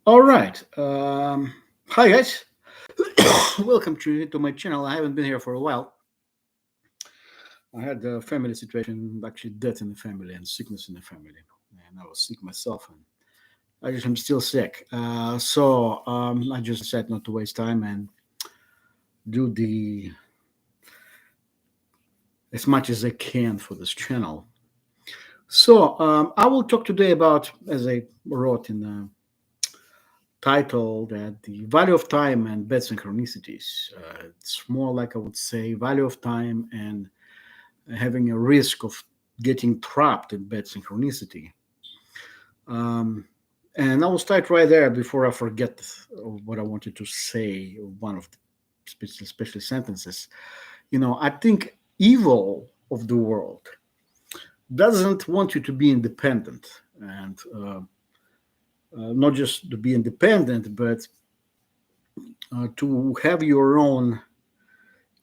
All right. Hi, guys. Welcome to my channel. I haven't been here for a while. I had a family situation, actually death in the family and sickness in the family, and I was sick myself, and I'm still sick. I just decided not to waste time and do the as much as I can for this channel. I will talk today about, as I wrote in the title, that the value of time and bad synchronicities. It's more like, I would say, value of time and having a risk of getting trapped in bad synchronicity. Um, and I will start right there before I forget what I wanted to say. One of the special sentences. I think evil of the world doesn't want you to be independent, and not just to be independent, but to have your own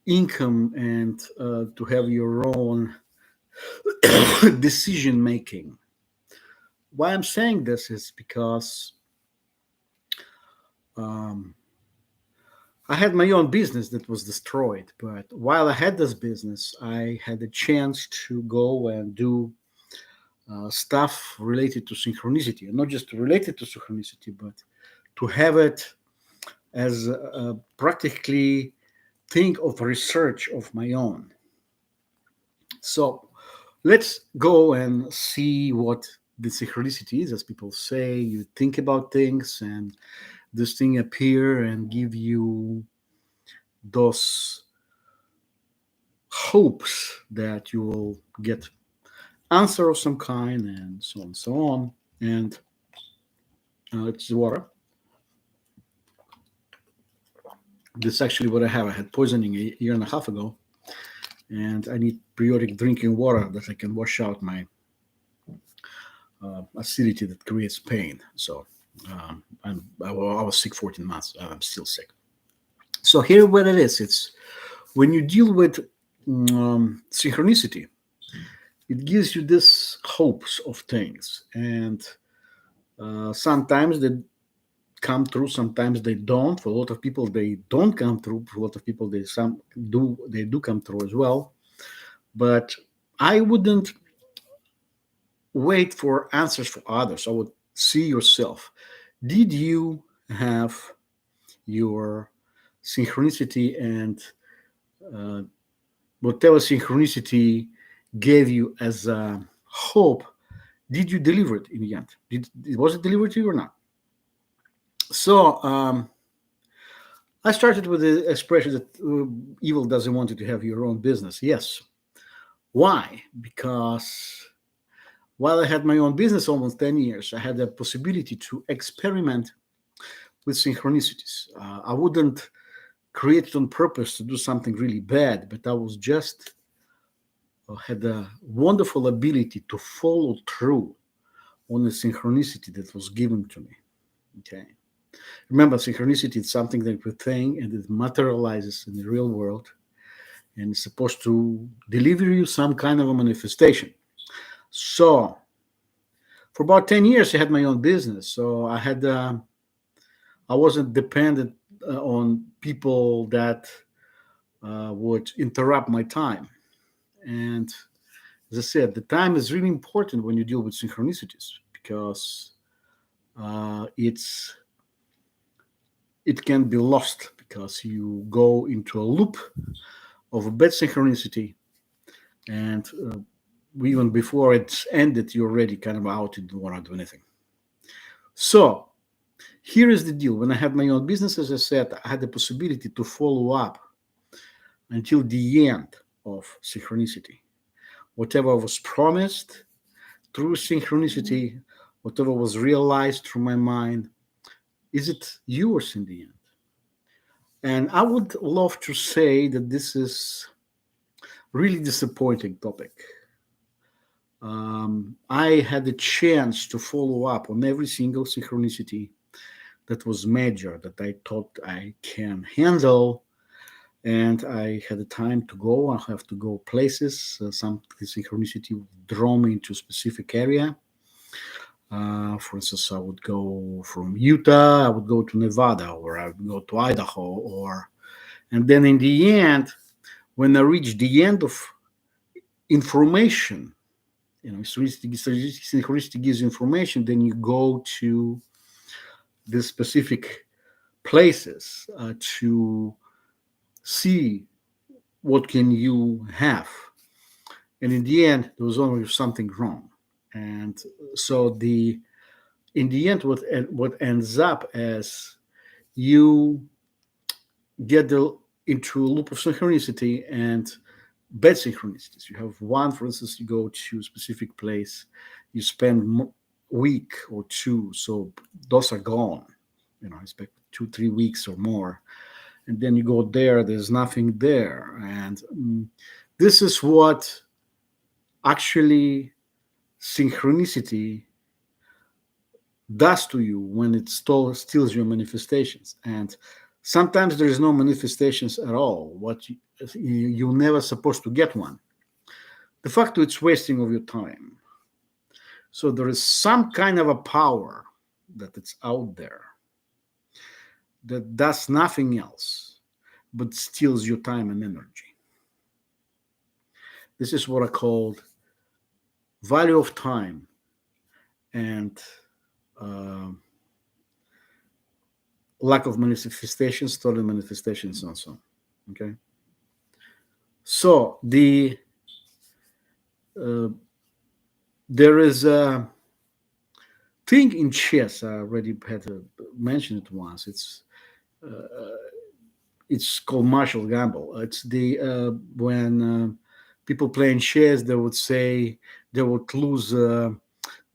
income and to have your own decision making. Why I'm saying this is because um, I had my own business that was destroyed. But while I had this business, I had a chance to go and do stuff related to synchronicity, and not just related to synchronicity, but to have it as practically think of research of my own. So let's go and see what the synchronicity is. As people say, you think about things and this thing appear and give you those hopes that you will get answer of some kind, and so on and so on. And it's water. This is actually what I have. I had poisoning a year and a half ago, and I need periodic drinking water that I can wash out my acidity that creates pain. So I was sick 14 months. I'm still sick. So here what it is. It's when you deal with synchronicity, it gives you this hopes of things, and sometimes they come true, sometimes they don't. For a lot of people, they don't come through. For a lot of people, they do come through as well. But I wouldn't wait for answers for others. I would see yourself. Did you have your synchronicity, and uh, whatever synchronicity gave you as a hope, did you deliver it in the end? Was it delivered to you or not? So I started with the expression that evil doesn't want you to have your own business. Yes. Why? Because while I had my own business almost 10 years, I had the possibility to experiment with synchronicities. I wouldn't create it on purpose to do something really bad, but I was just had a wonderful ability to follow through on the synchronicity that was given to me. Okay. Remember, synchronicity is something that we think and it materializes in the real world, and it's supposed to deliver you some kind of a manifestation. So, for about 10 years, I had my own business. So I wasn't dependent on people that would interrupt my time. And as I said, the time is really important when you deal with synchronicities, because it can be lost because you go into a loop of a bad synchronicity, and even before it's ended, you're already kind of out. You don't want to do anything. So here is the deal. When I had my own business, as I said, I had the possibility to follow up until the end of synchronicity. Whatever was promised through synchronicity, whatever was realized through my mind, is it yours in the end? And I would love to say that this is really disappointing topic. I had a chance to follow up on every single synchronicity that was major that I thought I can handle, and I had the time to go. I have to go places. Some synchronicity would draw me into a specific area. For instance, I would go from Utah, I would go to Nevada, or I would go to Idaho, and then in the end, when I reach the end of information, synchronicity gives information, then you go to the specific places to see what can you have. And in the end, there was always something wrong. And so in the end, what ends up as you get into a loop of synchronicity and bad synchronicities. You have one, for instance, you go to a specific place, you spend a week or two, so those are gone. I expect 2-3 weeks or more, and then you go there. There's nothing there, and this is what actually synchronicity does to you when it steals your manifestations. And sometimes there is no manifestations at all. You're never supposed to get one. The fact that it's wasting of your time. So there is some kind of a power that it's out there that does nothing else but steals your time and energy. This is what I called value of time and uh, lack of manifestations, stolen manifestations, and so on. Okay. So uh, there is a thing in chess. I already had to mention it once. It's called Marshall Gamble. It's the when people playing chess, they would say they would lose a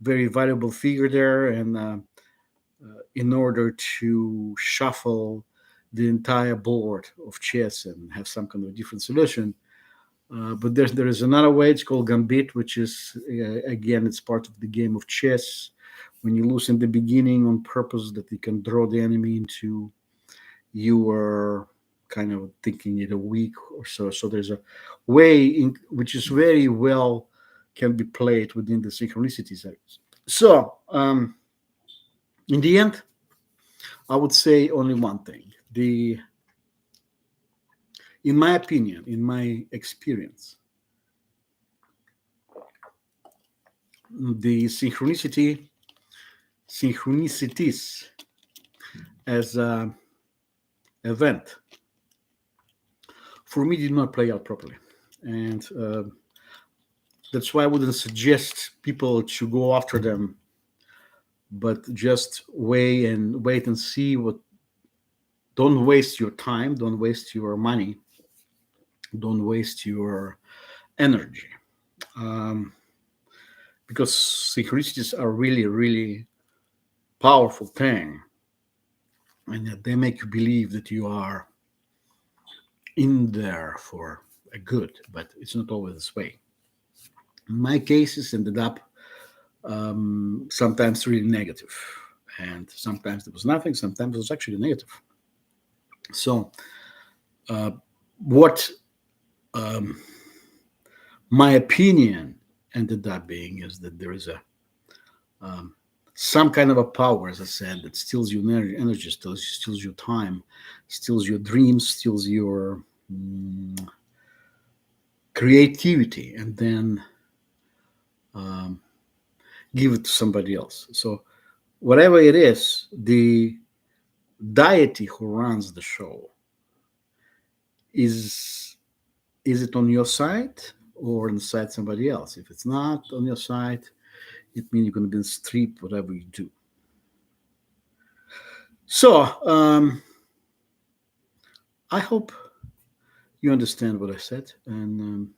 very valuable figure there, and in order to shuffle the entire board of chess and have some kind of different solution. But there is another way. It's called Gambit, which is again it's part of the game of chess. When you lose in the beginning on purpose, that you can draw the enemy into you are kind of thinking it a week or so. So there's a way in which is very well can be played within the synchronicities. So in the end, I would say only one thing. In my opinion, in my experience, the synchronicities as an event for me did not play out properly, and that's why I wouldn't suggest people to go after them, but just wait and see what. Don't waste your time. Don't waste your money. Don't waste your energy, um, because synchronicities are really, really powerful thing, and that they make you believe that you are in there for a good, but it's not always this way. In my cases, ended up sometimes really negative, and sometimes there was nothing. Sometimes it was actually negative. So, what um, my opinion ended up being is that there is a some kind of a power, as I said, that steals your energy, steals your time, steals your dreams, steals your creativity, and then um, give it to somebody else. So whatever it is, the deity who runs the show is it on your side or inside somebody else? If it's not on your side, it means you're going to be stripped whatever you do. So I hope you understand what I said, and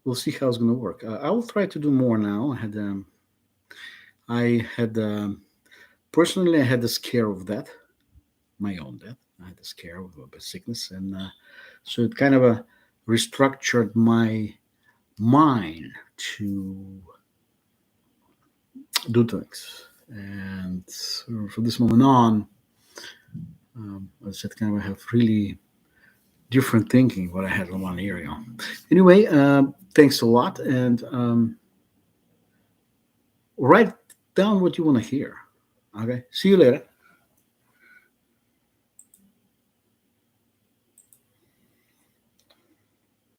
we'll see how it's going to work. I will try to do more now. I had personally, I had a scare of that, my own death. I had a scare of a sickness, and so it kind of restructured my mind to do things. And from this moment on, I said, kind of have really different thinking what I had 1 year ago. Anyway, thanks a lot, and Write down what you want to hear. Okay. See you later.